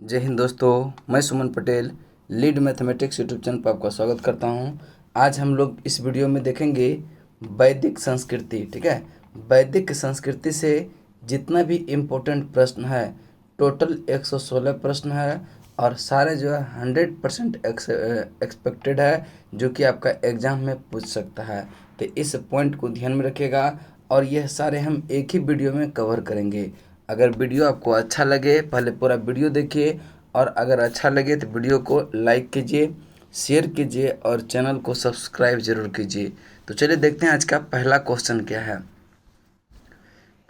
जय हिंद दोस्तों, मैं Suman Patel lead mathematics YouTube channel पर आपका स्वागत करता हूं। आज हम लोग इस वीडियो में देखेंगे वैदिक संस्कृति। ठीक है, वैदिक संस्कृति से जितना भी इम्पोर्टेंट प्रश्न है, टोटल 116 प्रश्न है और सारे जो है 100% एक्सपेक्टेड है, जो कि आपका एग्जाम में पूछ सकता है। तो इस पॉइंट को ध्यान में रखिएगा और यह सारे हम एक ही वीडियो में कवर करेंगे। अगर वीडियो आपको अच्छा लगे पहले पूरा वीडियो देखिए और अगर अच्छा लगे तो वीडियो को लाइक कीजिए, शेयर कीजिए और चैनल को सब्सक्राइब जरूर कीजिए। तो चलिए देखते हैं आज का पहला क्वेश्चन क्या है।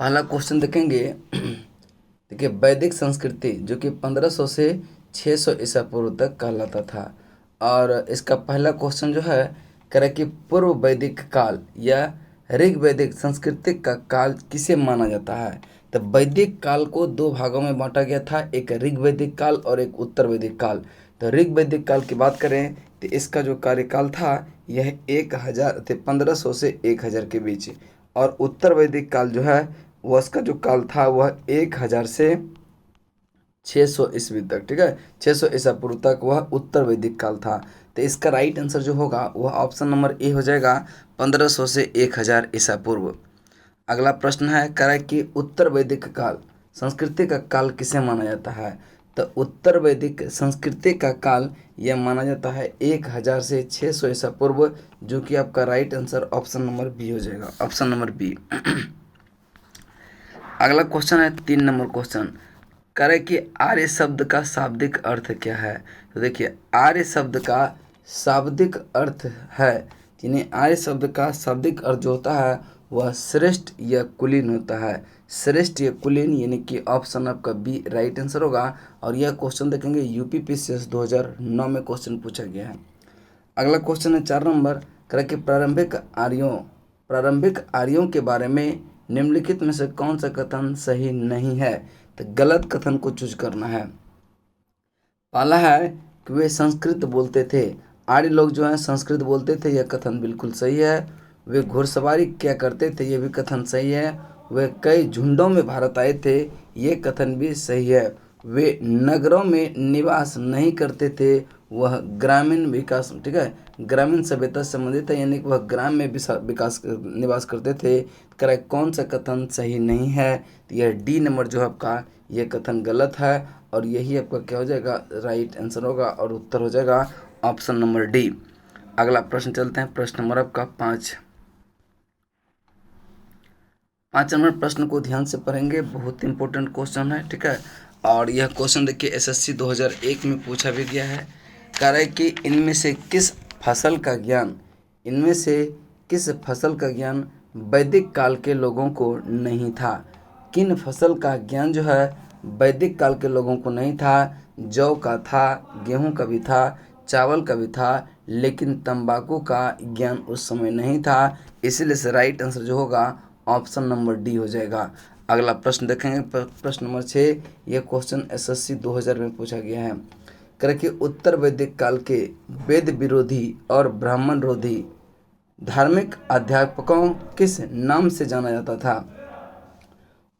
पहला क्वेश्चन देखेंगे। देखिए, वैदिक संस्कृति जो कि 1500 से 600 ईसा पूर्व तक कहलाता था और इसका पहला क्वेश्चन जो है कह रहा है कि पूर्व वैदिक काल या ऋग वैदिक संस्कृति का काल किसे माना जाता है। तो वैदिक काल को दो भागों में बांटा गया था, एक ऋग वैदिक काल और एक उत्तर वैदिक काल। तो ऋग वैदिक काल की बात करें तो इसका जो कार्यकाल था यह 1500 से 1000 के बीच, और उत्तर वैदिक काल जो है वह उसका जो काल था वह 1000 से 600 ईस्वी तक। ठीक है, 600 ईसा पूर्व तक वह उत्तर वैदिक काल था। तो इसका राइट आंसर जो होगा वह ऑप्शन नंबर ए हो जाएगा, 1500 से 1000 ईसा पूर्व। अगला प्रश्न है, कह रहा है कि उत्तर वैदिक काल संस्कृति का काल किसे माना जाता है। तो उत्तर वैदिक संस्कृति का काल यह माना जाता है 1000 से 600 ईसा पूर्व, जो कि आपका right answer option number B हो जाएगा, ऑप्शन नंबर बी। अगला क्वेश्चन है 3 नंबर क्वेश्चन, करे कि आर्य शब्द का शाब्दिक अर्थ क्या है। तो देखिए, आर्य शब्द का शाब्दिक अर्थ है, यानी आर्य शब्द का शाब्दिक अर्थ जो होता है वह श्रेष्ठ या कुलीन होता है। श्रेष्ठ या कुलीन, यानी कि ऑप्शन आपका बी राइट आंसर होगा। और यह क्वेश्चन देखेंगे यूपीपीसीएस 2009 में क्वेश्चन पूछा गया है। अगला क्वेश्चन है 4 नंबर, कह कि प्रारंभिक आर्यों के बारे में निम्नलिखित में से कौन सा कथन सही नहीं है। तो गलत कथन को चूज करना है। पहला है कि वे संस्कृत बोलते थे, आर्य लोग जो हैं संस्कृत बोलते थे, यह कथन बिल्कुल सही है। वे घुड़सवारी क्या करते थे, यह भी कथन सही है। वे कई झुंडों में भारत आए थे, ये कथन भी सही है। वे नगरों में निवास नहीं करते थे, वह ग्रामीण विकास, ठीक है, ग्रामीण सभ्यता से संबंधित है, यानी कि वह ग्राम में विकास निवास करते थे। करेक्ट कौन सा कथन सही नहीं है। तो यह डी नंबर जो है आपका यह कथन गलत है और यही आपका क्या हो जाएगा, राइट आंसर होगा और उत्तर हो जाएगा ऑप्शन नंबर डी। अगला प्रश्न चलते हैं, प्रश्न नंबर आपका 5। 5 नंबर प्रश्न को ध्यान से पढ़ेंगे, बहुत इंपॉर्टेंट क्वेश्चन है। ठीक है, और यह क्वेश्चन देखिए एसएससी 2001 में पूछा भी गया है। कह रहा है कि इनमें से किस फसल का ज्ञान, इनमें से किस फसल का ज्ञान वैदिक काल के लोगों को नहीं था। किन फसल का ज्ञान जो है वैदिक काल के लोगों को नहीं था। जौ का था, गेहूं का भी था, चावल का भी था, लेकिन तंबाकू का ज्ञान उस समय नहीं था। इसीलिए से राइट आंसर जो होगा ऑप्शन नंबर डी हो जाएगा। अगला प्रश्न देखेंगे, प्रश्न नंबर 6। यह क्वेश्चन एसएससी 2000 में पूछा गया है। कह कि उत्तर वैदिक काल के वेद विरोधी और ब्राह्मण रोधी धार्मिक अध्यापकों किस नाम से जाना जाता था।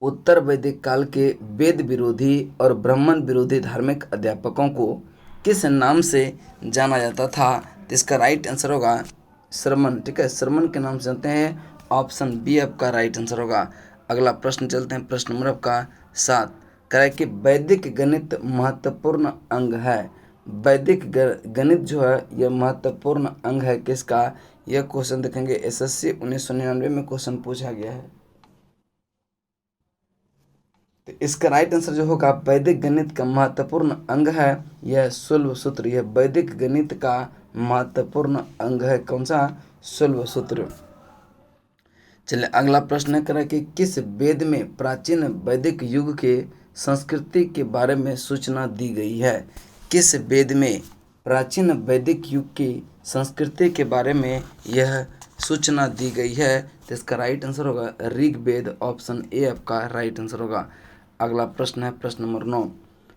उत्तर वैदिक काल के वेद विरोधी और ब्राह्मण विरोधी धार्मिक अध्यापकों को किस नाम से जाना जाता था। तो इसका राइट आंसर होगा श्रमण। ठीक है, श्रमण के नाम से जानते हैं, ऑप्शन बी आपका राइट आंसर होगा। अगला प्रश्न चलते हैं, प्रश्न नंबर आपका 7। कह रहा है कि वैदिक गणित महत्वपूर्ण अंग है। वैदिक गणित जो है यह महत्वपूर्ण अंग है किसका। यह क्वेश्चन देखेंगे एसएससी 1999 में क्वेश्चन पूछा गया है। तो इसका राइट आंसर जो होगा वैदिक गणित का महत्वपूर्ण अंग है यह शुल्ब सूत्र। यह वैदिक गणित का महत्वपूर्ण अंग है, कौन सा, शुल्ब सूत्र। चलिए अगला प्रश्न करें कि किस वेद में प्राचीन वैदिक युग के संस्कृति के बारे में सूचना दी गई है। किस वेद में प्राचीन वैदिक युग की संस्कृति के बारे में यह सूचना दी गई है। तो इसका राइट आंसर होगा ऋग्वेद, ऑप्शन ए आपका राइट आंसर होगा। अगला प्रश्न है प्रश्न नंबर 9।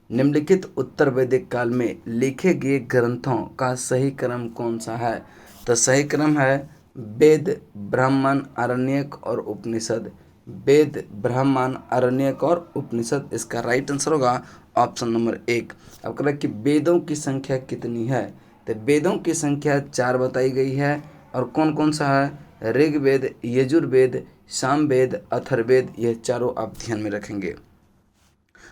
निम्नलिखित उत्तर वैदिक काल में लिखे गए ग्रंथों का सही क्रम कौन सा है। तो सही क्रम है वेद, ब्राह्मण, आरण्यक और उपनिषद। वेद, ब्राह्मण, आरण्यक और उपनिषद, इसका राइट आंसर होगा ऑप्शन नंबर 1। अब कह रहा है कि वेदों की संख्या कितनी है, तो वेदों की संख्या 4 बताई गई है। और कौन कौन सा है, ऋग्वेद, यजुर्वेद, सामवेद, अथर्ववेद, ये चारों आप ध्यान में रखेंगे।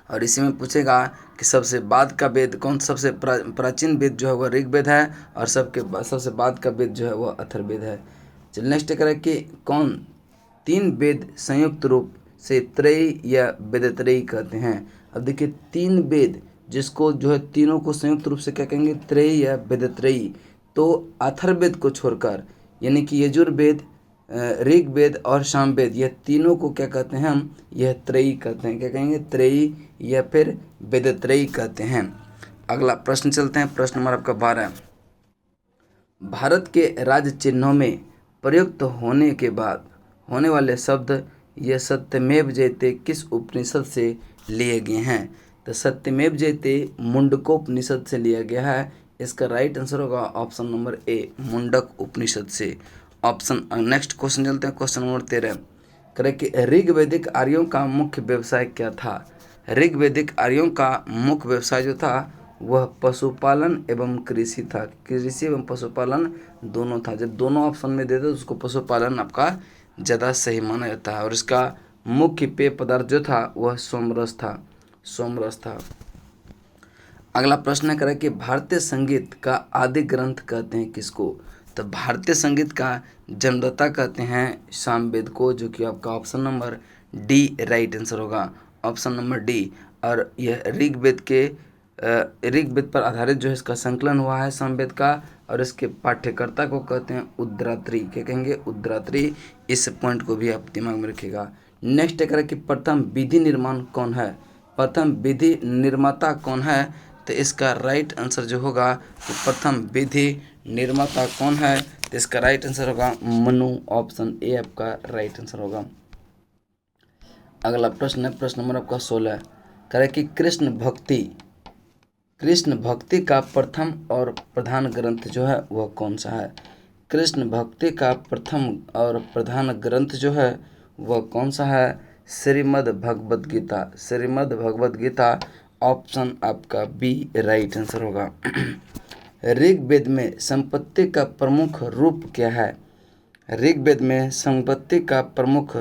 और इसी में पूछेगा कि सबसे बाद का वेद कौन, सबसे प्राचीन वेद जो है वह ऋग्वेद है, और सबसे बाद का वेद जो है वह अथर्ववेद है। चलिए नेक्स्ट करें कि कौन 3 वेद संयुक्त रूप से त्रयी या वेदत्रयी कहते हैं। अब देखिए 3 वेद जिसको जो है तीनों को संयुक्त रूप से क्या कहेंगे, त्रयी या वेदत्रयी। तो अथर्ववेद को छोड़कर यानी कि यजुर्वेद, ऋग्वेद और सामवेद, यह तीनों को क्या कहते हैं हम, यह त्रयी कहते हैं। क्या कहेंगे, त्रयी या फिर वेदत्रयी कहते हैं। अगला प्रश्न चलते हैं, प्रश्न नंबर आपका 12। भारत के राज्य चिन्हों में प्रयुक्त होने के बाद होने वाले शब्द ये सत्यमेव जयते किस उपनिषद से लिए गए हैं। तो सत्यमेव जयते मुंडकोपनिषद से लिया गया है। इसका राइट आंसर होगा ऑप्शन नंबर ए, मुंडक उपनिषद से। ऑप्शन नेक्स्ट क्वेश्चन चलते हैं, क्वेश्चन नंबर 13। करें कि ऋग्वैदिक आर्यों का मुख्य व्यवसाय क्या था। ऋग्वैदिक आर्यों का मुख्य व्यवसाय जो था वह पशुपालन एवं कृषि था। कृषि एवं पशुपालन दोनों था। जब दोनों ऑप्शन में दे दो उसको पशुपालन आपका ज़्यादा सही माना जाता है। और इसका मुख्य पेय पदार्थ जो था वह सोमरस था। अगला प्रश्न करें कि भारतीय संगीत का आदि ग्रंथ कहते हैं किसको। तो भारतीय संगीत का जन्मदाता कहते हैं सामवेद को, जो कि आपका option number D right answer होगा, ऑप्शन नंबर डी। और यह ऋग्वेद पर आधारित जो है इसका संकलन हुआ है सामवेद का। और इसके पाठ्यकर्ता को कहते हैं उद्रात्री। क्या कहेंगे, उद्रात्री। इस पॉइंट को भी आप दिमाग में रखिएगा। नेक्स्ट करें कि प्रथम विधि निर्माण कौन है, प्रथम विधि निर्माता कौन है। तो इसका राइट आंसर जो होगा कि प्रथम विधि निर्माता कौन है, तो इसका राइट आंसर होगा मनु, ऑप्शन ए आपका राइट आंसर होगा। अगला प्रश्न है प्रश्न नंबर आपका 16। करें कि कृष्ण भक्ति का प्रथम और प्रधान ग्रंथ जो है वह कौन सा है। कृष्ण भक्ति का प्रथम और प्रधान ग्रंथ जो है वह कौन सा है, श्रीमद् भगवद गीता। श्रीमद् भगवद गीता, ऑप्शन आपका बी राइट आंसर होगा। ऋग्वेद में संपत्ति का प्रमुख रूप क्या है। ऋग्वेद में संपत्ति का प्रमुख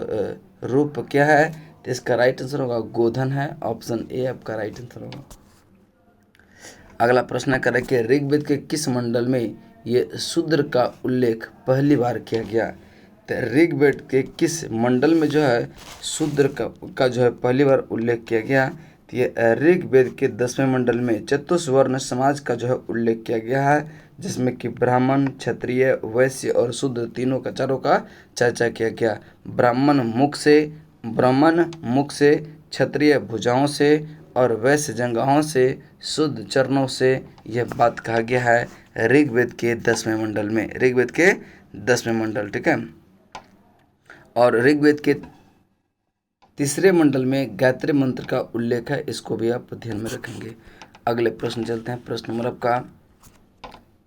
रूप क्या है, तो इसका राइट आंसर होगा गोधन है, ऑप्शन ए आपका राइट आंसर होगा। अगला प्रश्न करें कि ऋग्वेद के किस मंडल में ये शूद्र का उल्लेख पहली बार किया गया। तो ऋग्वेद के किस मंडल में जो है शूद्र का जो है पहली बार उल्लेख किया गया। तो ये ऋग्वेद के 10वें मंडल में चतुष्वर्ण समाज का जो है उल्लेख किया गया है, जिसमें कि ब्राह्मण, क्षत्रिय, वैश्य और शूद्र तीनों का चारों का चर्चा किया गया। ब्राह्मण मुख से, क्षत्रिय भुजाओं से और वैश्य जंघाओं से, शुद्ध चरणों से, यह बात कहा गया है ऋग्वेद के 10वें मंडल में। ऋग्वेद के 10वें मंडल, ठीक है। और ऋग्वेद के 3रे मंडल में गायत्री मंत्र का उल्लेख है, इसको भी आप ध्यान में रखेंगे। अगले प्रश्न चलते हैं, प्रश्न नंबर आपका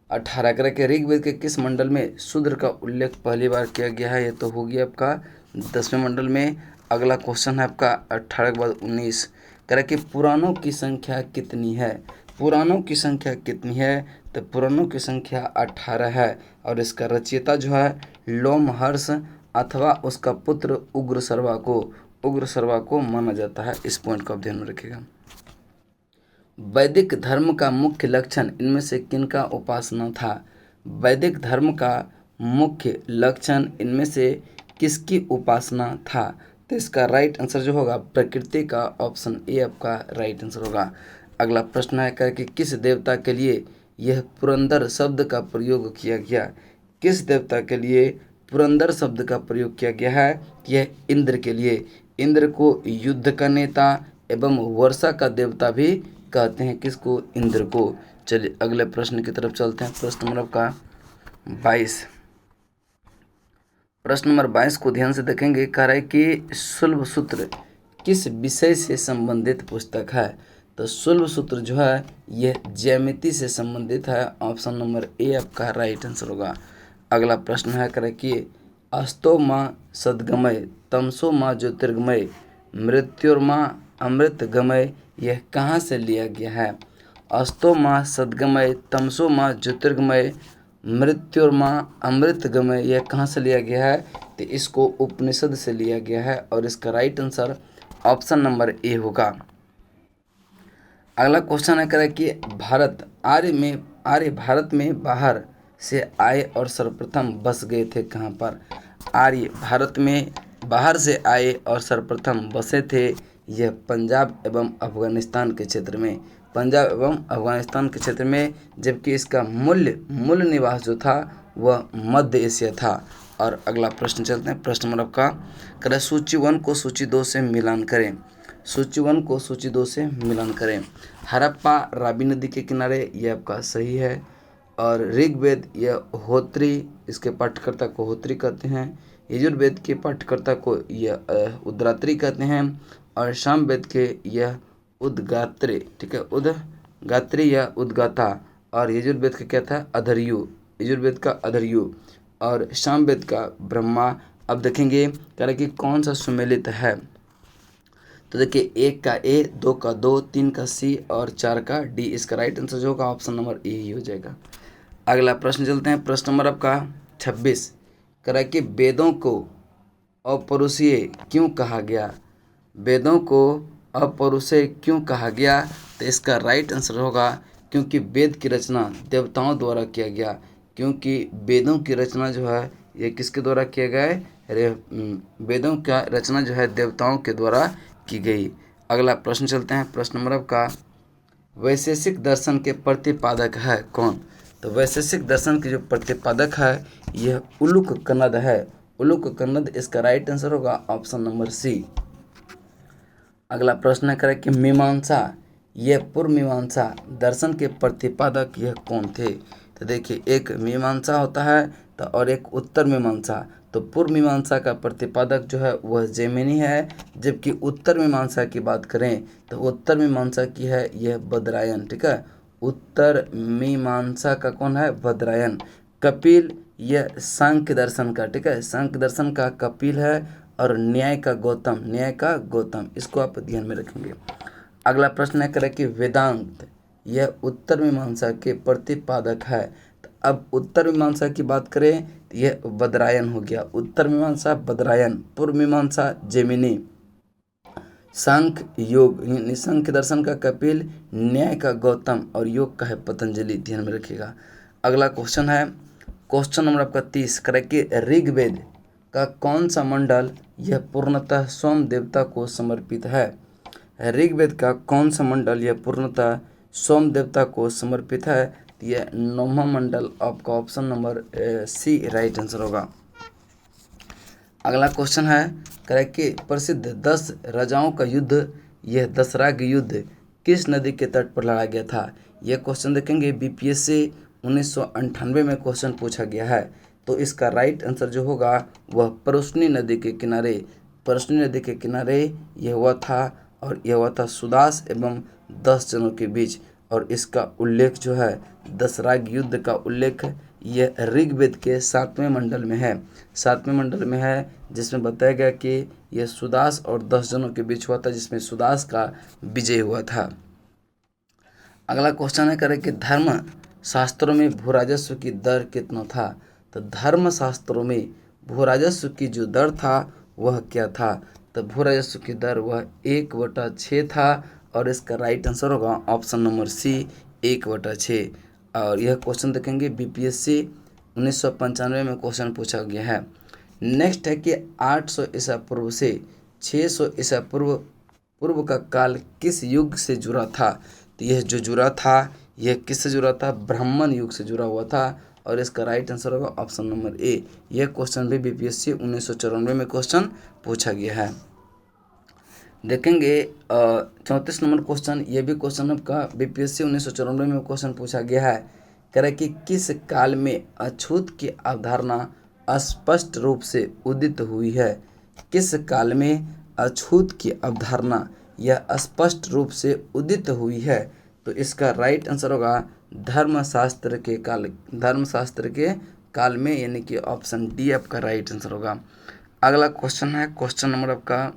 18। करें कि ऋग्वेद के किस मंडल में शूद्र का उल्लेख पहली बार किया गया है। ये तो हो गया आपका 10वें मंडल में। अगला क्वेश्चन है आपका 18 के बाद 19। करें कि पुराणों की संख्या कितनी है। पुराणों की संख्या कितनी है, तो पुराणों की संख्या 18 है। और इसका रचयिता जो है लोमहर्ष अथवा उसका पुत्र उग्रसर्वा को माना जाता है। इस पॉइंट को आप ध्यान में रखिएगा। वैदिक धर्म का मुख्य लक्षण इनमें से किनका उपासना था। वैदिक धर्म का मुख्य लक्षण इनमें से किसकी उपासना था। तो इसका राइट आंसर जो होगा प्रकृति का, ऑप्शन ए आपका राइट आंसर होगा। अगला प्रश्न है कि किस देवता के लिए यह पुरंदर शब्द का प्रयोग किया गया। किस देवता के लिए पुरंदर शब्द का प्रयोग किया गया है। यह इंद्र के लिए। इंद्र को युद्ध का नेता एवं वर्षा का देवता भी कहते हैं, किसको, इंद्र को। चलिए अगले प्रश्न की तरफ चलते हैं, प्रश्न नंबर आपका 22। प्रश्न नंबर 22 को ध्यान से देखेंगे। कह रहा है कि शुल्ब सूत्र किस विषय से संबंधित पुस्तक है। तो शुल्ब सूत्र जो है यह ज्यामिति से संबंधित है, ऑप्शन नंबर ए आपका राइट आंसर होगा। अगला प्रश्न है कह रहा है कि अस्तो माँ सद्गमय, तमसो माँ ज्योतिर्गमय, मृत्युर्मा अमृतगमय यह कहाँ से लिया गया है? अस्तो माँ सद्गमय, तमसो माँ ज्योतिर्गमय, मृत्युर्मा अमृतगमय यह कहाँ से लिया गया है? तो इसको उपनिषद से लिया गया है और इसका राइट आंसर ऑप्शन नंबर ए होगा। अगला क्वेश्चन है करें कि आर्य भारत में बाहर से आए और सर्वप्रथम बस गए थे कहाँ पर? आर्य भारत में बाहर से आए और सर्वप्रथम बसे थे यह पंजाब एवं अफगानिस्तान के क्षेत्र में, पंजाब एवं अफगानिस्तान के क्षेत्र में, जबकि इसका मूल निवास जो था वह मध्य एशिया था। और अगला प्रश्न चलते हैं, प्रश्न नंबर आपका करें सूची 1 को सूची 2 से मिलान करें। सूची 1 को सूची 2 से मिलान करें। हड़प्पा रावी नदी के किनारे, यह आपका सही है। और ऋग्वेद यह होत्री, इसके पाठ्यकर्ता को होत्री कहते हैं। यजुर्वेद के पाठ्यकर्ता को यह उद्गात्री कहते हैं। और सामवेद के यह उद्गात्रे, ठीक है, उद्गात्री या उद्गाता। और यजुर्वेद का क्या था? अधर्यु, यजुर्वेद का अधर्यु और सामवेद का ब्रह्मा। अब देखेंगे कह रहे कि कौन सा सुमेलित है। तो देखिए 1 का ए, 2 का 2, 3 का सी और 4 का डी। इसका राइट आंसर जो होगा ऑप्शन नंबर ए ही हो जाएगा। अगला प्रश्न चलते हैं, प्रश्न नंबर आपका 26 कह रहा है कि वेदों को अपौरुषीय क्यों कहा गया? वेदों को अपौरुषीय क्यों कहा गया? तो इसका राइट आंसर होगा क्योंकि वेद की रचना देवताओं द्वारा किया गया। क्योंकि वेदों की रचना जो है ये किसके द्वारा किया गया है? वेदों का रचना जो है देवताओं के द्वारा की गई। अगला प्रश्न चलते हैं, प्रश्न नंबर आपका वैशेषिक दर्शन के प्रतिपादक है कौन? तो वैशेषिक दर्शन के जो प्रतिपादक है यह उलूक कन्नद है। उलूक कन्नद, इसका राइट आंसर होगा ऑप्शन नंबर सी। अगला प्रश्न करें कि मीमांसा यह पूर्व मीमांसा दर्शन के प्रतिपादक यह कौन थे? तो देखिए एक मीमांसा होता है तो और एक उत्तर मीमांसा। तो पूर्व मीमांसा का प्रतिपादक जो है वह जैमिनी है, जबकि उत्तर मीमांसा की बात करें तो उत्तर मीमांसा की है यह बदरायन, ठीक है। उत्तर मीमांसा का कौन है? बदरायन। कपिल यह सांख्य दर्शन का, ठीक है, सांख्य दर्शन का कपिल है। और न्याय का गौतम, न्याय का गौतम, इसको आप ध्यान में रखेंगे। अगला प्रश्न है करें कि वेदांत यह उत्तर मीमांसा के प्रतिपादक है। तो अब उत्तर मीमांसा की बात करें तो यह बदरायन हो गया। उत्तर मीमांसा बदरायन, पूर्व मीमांसा जैमिनी, सांख्य योग सांख्य दर्शन का कपिल, न्याय का गौतम और योग का है पतंजलि, ध्यान में रखिएगा। अगला क्वेश्चन है क्वेश्चन नंबर आपका 30 करें कि ऋग्वेद का कौन सा मंडल यह पूर्णतः सोम देवता को समर्पित है? ऋग्वेद का कौन सा मंडल यह पूर्णतः सोम देवता को समर्पित है? यह 9वां मंडल, आपका option number C right answer होगा। अगला क्वेश्चन है करें कि प्रसिद्ध 10 राजाओं का युद्ध यह दसराग युद्ध किस नदी के तट पर लड़ा गया था? यह क्वेश्चन देखेंगे बीपीएससी 1998 में क्वेश्चन पूछा गया है। तो इसका राइट आंसर जो होगा वह परसनी नदी के किनारे, परसनी नदी के किनारे यह हुआ था। और यह हुआ था सुदास एवं 10 जनों के बीच। और इसका उल्लेख जो है दसराग युद्ध का उल्लेख यह ऋग्वेद के 7वें मंडल में है, 7वें मंडल में है, जिसमें बताया गया कि यह सुदास और 10 जनों के बीच हुआ था, जिसमें सुदास का विजय हुआ था। अगला क्वेश्चन है करें कि धर्म शास्त्रों में भूराजस्व की दर कितना था? तो धर्म शास्त्रों में भूराजस्व की जो दर था वह क्या था? तो भूराजस्व की दर वह 1/6 था। और इसका राइट आंसर होगा ऑप्शन नंबर सी 1/6। और यह क्वेश्चन देखेंगे बीपीएससी 1995 में क्वेश्चन पूछा गया है। नेक्स्ट है कि 800 ईसा पूर्व से 600 ईसा पूर्व का काल किस युग से जुड़ा था? तो यह जो जुड़ा था यह किससे जुड़ा था? ब्राह्मण युग से जुड़ा हुआ था। और इसका राइट आंसर होगा ऑप्शन नंबर ए। यह क्वेश्चन भी बीपीएससी 1994 में क्वेश्चन पूछा गया है। देखेंगे 34 नंबर क्वेश्चन, यह भी क्वेश्चन आपका बीपीएससी 1994 में क्वेश्चन पूछा गया है। कह रहा है कि किस काल में अछूत की अवधारणा स्पष्ट रूप से उदित हुई है? किस काल में अछूत की अवधारणा यह स्पष्ट रूप से उदित हुई है? तो इसका राइट आंसर होगा धर्मशास्त्र के काल, धर्मशास्त्र के काल में, यानी कि ऑप्शन डी आपका राइट आंसर होगा। अगला क्वेश्चन है क्वेश्चन नंबर आपका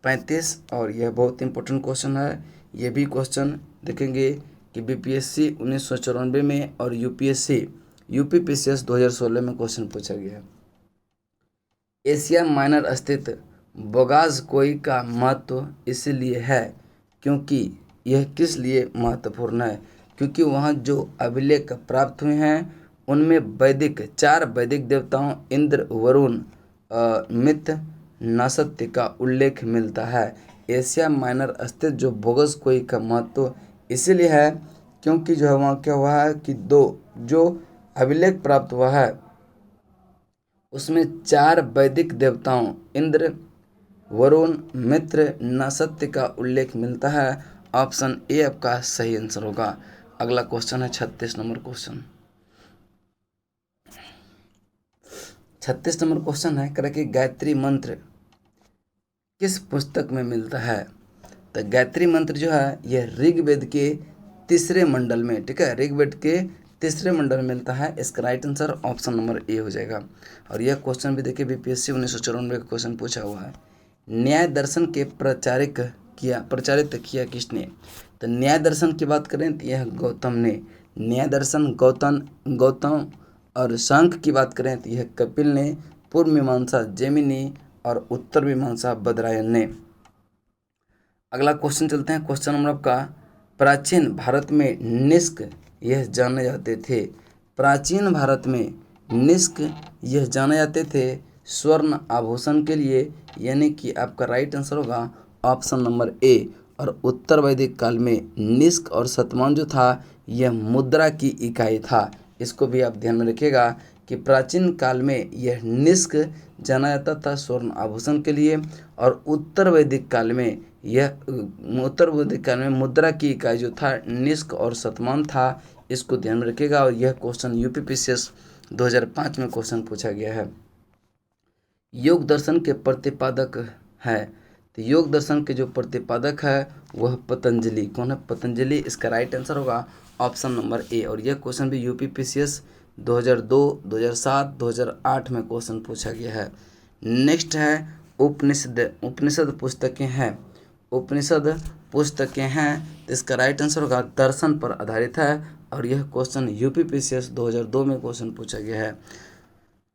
35। और यह बहुत इंपॉर्टेंट क्वेश्चन है। ये भी क्वेश्चन देखेंगे कि बीपीएससी 1994 में और यूपीपीसीएस 2016 में क्वेश्चन पूछा गया है। एशिया माइनर स्थित बोगासकोई का महत्व इसलिए है क्योंकि यह किस लिए महत्वपूर्ण है? क्योंकि वहाँ जो अभिलेख प्राप्त हुए हैं उनमें 4 वैदिक देवताओं इंद्र, वरुण, मित्र, नसत्य का उल्लेख मिलता है। एशिया माइनर स्थित जो बोगासकोई का महत्व इसीलिए है क्योंकि जो है वहाँ क्या हुआ है कि जो अभिलेख प्राप्त हुआ है उसमें 4 वैदिक देवताओं इंद्र, वरुण, मित्र, नसत्य का उल्लेख मिलता है। ऑप्शन ए आपका सही आंसर होगा। अगला क्वेश्चन है 36 नंबर क्वेश्चन। 36 नंबर क्वेश्चन है कि गायत्री मंत्र किस पुस्तक में मिलता है? तो गायत्री मंत्र जो है यह ऋग्वेद के 3रे मंडल में, ठीक है, ऋग्वेद के 3रे मंडल में मिलता है। इसका राइट आंसर ऑप्शन नंबर ए हो जाएगा। और यह क्वेश्चन भी देखिए बीपीएससी 1994 का क्वेश्चन पूछा हुआ है। न्याय दर्शन के प्रचारित किया किसने? तो न्याय दर्शन की बात करें तो यह गौतम ने। न्याय दर्शन गौतम और सांख्य की बात करें तो यह कपिल ने। पूर्व मीमांसा जैमिनी और उत्तर मीमांसा बदरायन ने। अगला क्वेश्चन चलते हैं। क्वेश्चन नंबर आपका, प्राचीन भारत में निष्क यह जाने जाते थे। प्राचीन भारत में निष्क यह जाने जाते थे स्वर्ण आभूषण के लिए, यानी कि आपका राइट आंसर होगा ऑप्शन नंबर ए। और उत्तर वैदिक काल में निष्क और शतमान जो था यह मुद्रा की इकाई था। इसको भी आप ध्यान में रखिएगा कि प्राचीन काल में यह निष्क जाना जाता था स्वर्ण आभूषण के लिए, और उत्तर वैदिक काल में मुद्रा की इकाई जो था निष्क और शतमान था। इसको ध्यान में रखिएगा। और यह क्वेश्चन यूपीपीसीएस 2005 में क्वेश्चन पूछा गया है। योग दर्शन के प्रतिपादक है, तो योग दर्शन के जो प्रतिपादक है वह पतंजलि। कौन है? पतंजलि। इसका राइट आंसर होगा ऑप्शन नंबर ए। और यह क्वेश्चन भी यूपीपीसीएस 2002, 2007, 2008 में क्वेश्चन पूछा गया है। नेक्स्ट है उपनिषद पुस्तकें हैं। उपनिषद पुस्तकें हैं तो इसका राइट आंसर होगा दर्शन पर आधारित है। और यह क्वेश्चन यूपीपीसीएस 2002 में क्वेश्चन पूछा गया है।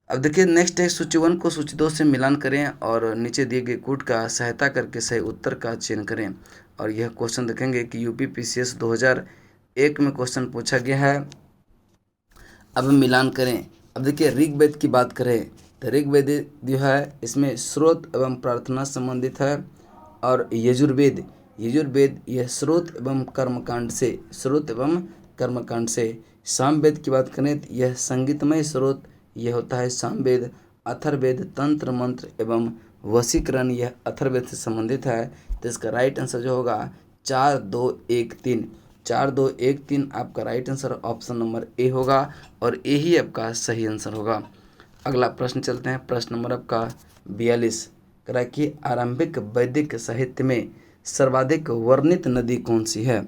अब देखिए नेक्स्ट है सूची 1 को सूची 2 से मिलान करें और नीचे दिए गए कोड का सहायता करके सही उत्तर का चयन करें। और यह क्वेश्चन देखेंगे कि यूपीपीसीएस 2001 में क्वेश्चन पूछा गया है। अब मिलान करें। अब देखिए ऋग्वेद की बात करें तो ऋग्वेद जो है इसमें स्रोत एवं प्रार्थना संबंधित है। और यजुर्वेद यह स्रोत एवं कर्मकांड से। सामवेद की बात करें तो यह संगीतमय स्रोत, यह होता है सामवेद। अथर्ववेद तंत्र मंत्र एवं वशीकरण, यह अथर्ववेद से संबंधित है। तो इसका राइट आंसर जो होगा 4, 2, 1, 3 4, 2, 1, 3 आपका राइट आंसर ऑप्शन नंबर ए होगा। और ए ही आपका सही आंसर होगा। अगला प्रश्न चलते हैं। प्रश्न नंबर आपका 42 करा कि आरंभिक वैदिक साहित्य में सर्वाधिक वर्णित नदी कौन सी है,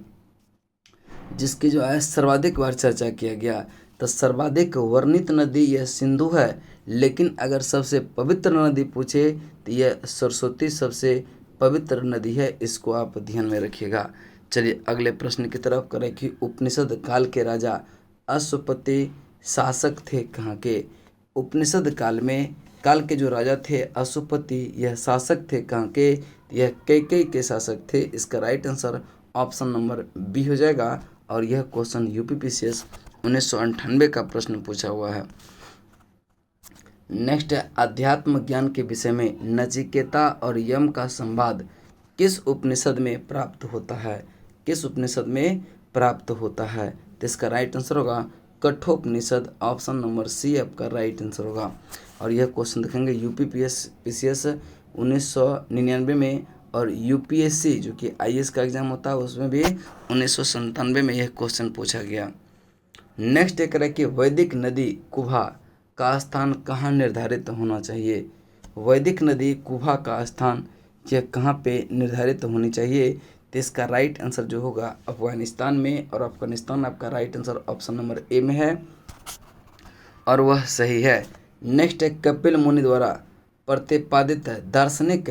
जिसकी जो है सर्वाधिक बार चर्चा किया गया। तो सर्वाधिक वर्णित नदी यह सिंधु है, लेकिन अगर सबसे पवित्र नदी पूछे तो यह सरस्वती सबसे पवित्र नदी है। इसको आप ध्यान में रखिएगा। चलिए अगले प्रश्न की तरफ करें कि उपनिषद काल के राजा अश्वपति शासक थे कहाँ के? उपनिषद काल के जो राजा थे अश्वपति, यह शासक थे कहाँ के? यह कैकेयी के शासक थे। इसका right answer option number B हो जाएगा। और यह क्वेश्चन यूपीपीसीएस 1998 का प्रश्न पूछा हुआ है। नेक्स्ट है अध्यात्म ज्ञान के विषय में नचिकेता और यम का संवाद किस उपनिषद में प्राप्त होता है? किस उपनिषद में प्राप्त होता है? तो इसका राइट आंसर होगा कठोपनिषद। ऑप्शन नंबर सी आपका राइट आंसर होगा। और यह क्वेश्चन देखेंगे यूपीपीसीएस 1999 में, और यूपीएससी जो कि आईएएस का एग्जाम होता है उसमें भी 1997 में यह क्वेश्चन पूछा गया। नेक्स्ट एक है कि वैदिक नदी कुभा का स्थान कहाँ निर्धारित होना चाहिए? वैदिक नदी कुभा का स्थान यह कहाँ पे निर्धारित होनी चाहिए? तो इसका राइट आंसर जो होगा अफगानिस्तान में। और अफगानिस्तान आपका राइट आंसर ऑप्शन नंबर ए में है और वह सही है। नेक्स्ट है कपिल मुनि द्वारा प्रतिपादित दार्शनिक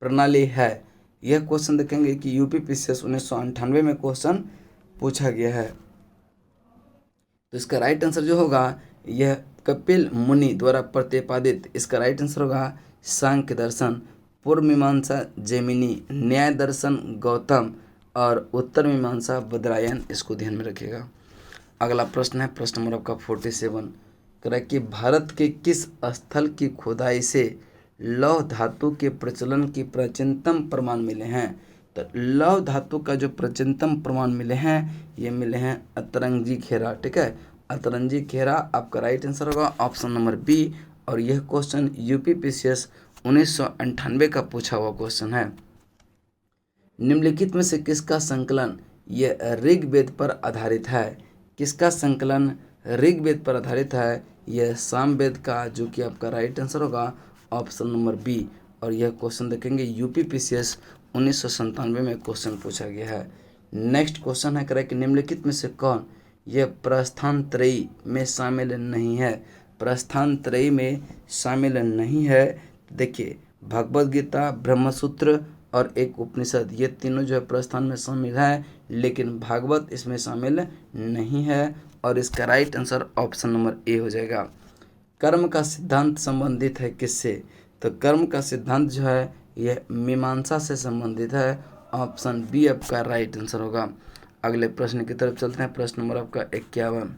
प्रणाली है। यह क्वेश्चन देखेंगे कि यूपीपीसीएस 1998 में क्वेश्चन पूछा गया है। तो इसका राइट आंसर जो होगा यह कपिल मुनि द्वारा प्रतिपादित, इसका राइट आंसर होगा सांख्य दर्शन, पूर्व मीमांसा जैमिनी, न्याय दर्शन गौतम और उत्तर मीमांसा बदरायन, इसको ध्यान में रखिएगा। अगला प्रश्न है प्रश्न नंबर आपका 47, कह रहा है कि भारत के किस स्थल की खुदाई से लौह धातु के प्रचलन की प्राचीनतम प्रमाण मिले हैं। तो लौह धातु का जो प्राचीनतम प्रमाण मिले हैं ये मिले हैं अतरंगी खेरा। ठीक है, अतरंगी खेरा आपका राइट आंसर होगा ऑप्शन नंबर बी। और यह क्वेश्चन यूपीपीसीएस 1998 का पूछा हुआ क्वेश्चन है। निम्नलिखित में से किसका संकलन यह ऋग्वेद पर आधारित है। किसका संकलन ऋग्वेद पर आधारित है, यह सामवेद का, जो कि आपका राइट आंसर होगा ऑप्शन नंबर बी। और यह क्वेश्चन देखेंगे यूपीपीसीएस 1997 में क्वेश्चन पूछा गया है। नेक्स्ट क्वेश्चन है, करें कि निम्नलिखित में से कौन यह प्रस्थान त्रयी में शामिल नहीं है। प्रस्थान त्रयी में शामिल नहीं है, देखिए भगवद गीता, ब्रह्मसूत्र और एक उपनिषद, ये तीनों जो है प्रस्थान में शामिल है, लेकिन भागवत इसमें शामिल नहीं है। और इसका राइट आंसर ऑप्शन नंबर ए हो जाएगा। कर्म का सिद्धांत संबंधित है किससे, तो कर्म का सिद्धांत जो है यह मीमांसा से संबंधित है, ऑप्शन बी आपका राइट आंसर होगा। अगले प्रश्न की तरफ चलते हैं, प्रश्न नंबर आपका 51।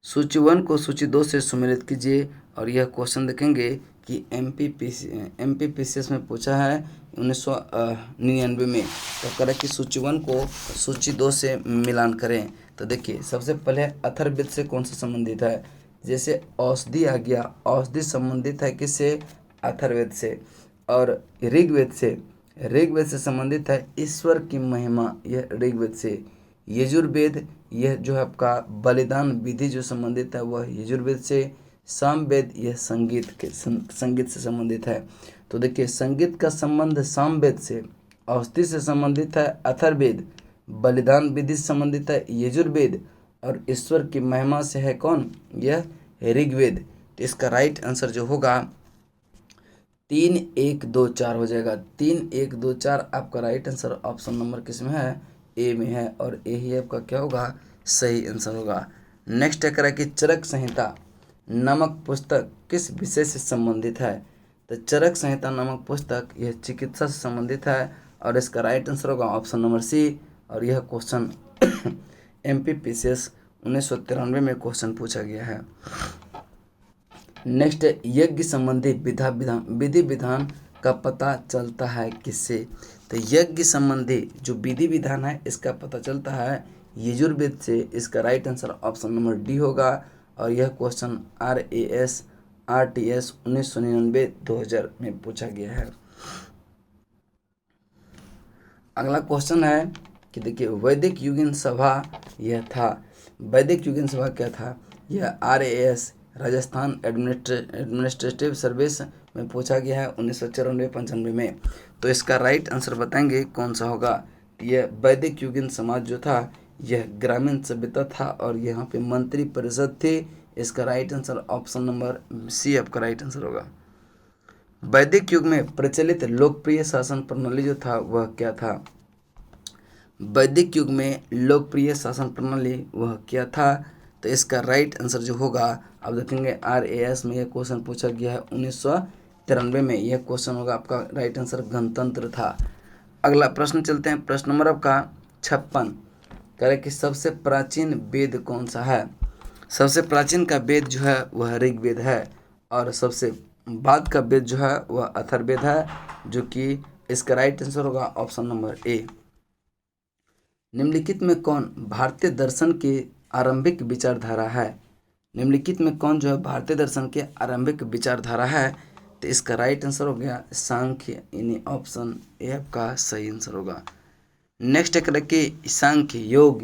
सूची 1 को सूची 2 से सुमेलित कीजिए। और यह क्वेश्चन देखेंगे कि एमपीपीसीएस में पूछा है 1999 में। तो करें कि सूची 1 को सूची 2 से मिलान करें। तो देखिए सबसे पहले अथर्ववेद से कौन सा संबंधित है, जैसे औषधि आ गया, औषधि संबंधित है किससे, अथर्ववेद से। और ऋग्वेद से संबंधित है ईश्वर की महिमा, यह ऋग्वेद से। यजुर्वेद, यह जो है आपका बलिदान विधि जो संबंधित है वह यजुर्वेद से। सामवेद, यह संगीत से संबंधित है। तो देखिए संगीत का संबंध सामवेद से, औषधि से संबंधित है अथर्ववेद, बलिदान विधि से संबंधित है यजुर्वेद, और ईश्वर की महिमा से है कौन, यह ऋग्वेद। तो इसका राइट आंसर जो होगा 3 1 2 4 हो जाएगा। 3 1 2 4 आपका राइट आंसर ऑप्शन नंबर किस में है, ए में है। और ए ही आपका क्या होगा, सही आंसर होगा। नेक्स्ट है करा कि चरक संहिता नामक पुस्तक किस विषय से संबंधित है। तो चरक संहिता नामक पुस्तक यह चिकित्सा से संबंधित है, और इसका राइट आंसर होगा ऑप्शन नंबर सी। और यह क्वेश्चन एमपीपीसीएस 1993 में क्वेश्चन पूछा गया है। नेक्स्ट है यज्ञ संबंधी विधि विधान का पता चलता है किससे। तो यज्ञ संबंधी जो विधि विधान है इसका पता चलता है यजुर्वेद से। इसका right answer option number D होगा। और यह क्वेश्चन RTS 1999-2000 में पूछा गया है। अगला क्वेश्चन है कि देखिए वैदिक युगीन सभा यह था। वैदिक युगीन सभा क्या था, यह RAS राजस्थान एडमिनिस्ट्रेटिव सर्विस में पूछा गया है 1994-95 में। तो इसका राइट आंसर बताएंगे कौन सा होगा। यह वैदिक युगीन समाज जो था यह ग्रामीण सभ्यता था, और यहाँ पे मंत्री परिषद थी। इसका right answer option number C आपका राइट आंसर होगा। वैदिक युग में प्रचलित लोकप्रिय शासन प्रणाली जो था वह क्या था। वैदिक युग में लोकप्रिय शासन प्रणाली वह क्या था। तो इसका राइट आंसर जो होगा, आप देखेंगे RAS में यह क्वेश्चन पूछा गया है 1993 में। यह क्वेश्चन होगा आपका राइट आंसर गणतंत्र था। अगला प्रश्न चलते हैं, प्रश्न नंबर आपका 56। करें कि सबसे प्राचीन वेद कौन सा है। सबसे प्राचीन का वेद जो है वह ऋग्वेद है, और सबसे बाद का वेद जो है वह अथर्ववेद है, जो कि इसका राइट आंसर होगा ऑप्शन नंबर ए। निम्नलिखित में कौन भारतीय दर्शन की आरंभिक विचारधारा है। निम्नलिखित में कौन जो है भारतीय दर्शन के आरंभिक विचारधारा है। तो इसका राइट आंसर हो गया सांख्य, यानी ऑप्शन ए आपका सही आंसर होगा। नेक्स्ट है कि सांख्य, योग,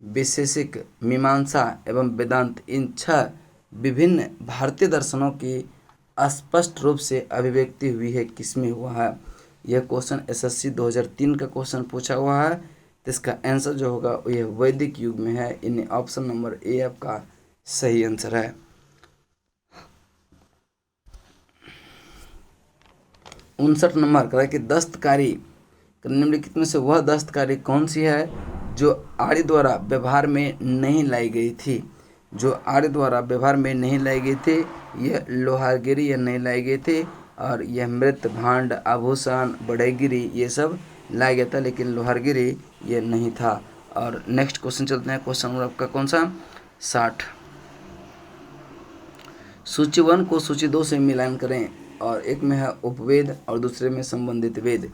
वैशेषिक, मीमांसा एवं वेदांत, इन 6 विभिन्न भारतीय दर्शनों की स्पष्ट रूप से अभिव्यक्ति हुई है किसमें हुआ है। यह क्वेश्चन SSC 2003 का क्वेश्चन पूछा हुआ है। तो इसका आंसर जो होगा यह वैदिक युग में है, यानी ऑप्शन नंबर ए आपका सही आंसर है। 59 नंबर कह रहा है कि दस्तकारी निम्नलिखित में से वह दस्तकारी कौन सी है जो आर्य द्वारा व्यवहार में नहीं लाई गई थी। जो आर्य द्वारा व्यवहार में नहीं लाई गई थी, यह लोहारगिरी यह नहीं लाई गई थी, और यह मृत भांड आभूषण बढ़ईगिरी ये सब लाया गया था, लेकिन लोहारगिरी ये नहीं था। और नेक्स्ट क्वेश्चन चलते हैं। क्वेश्चन नंबर आपका कौन सा 60। सूची 1 को सूची 2 से मिलान करें, और एक में है उपवेद और दूसरे में संबंधित वेद।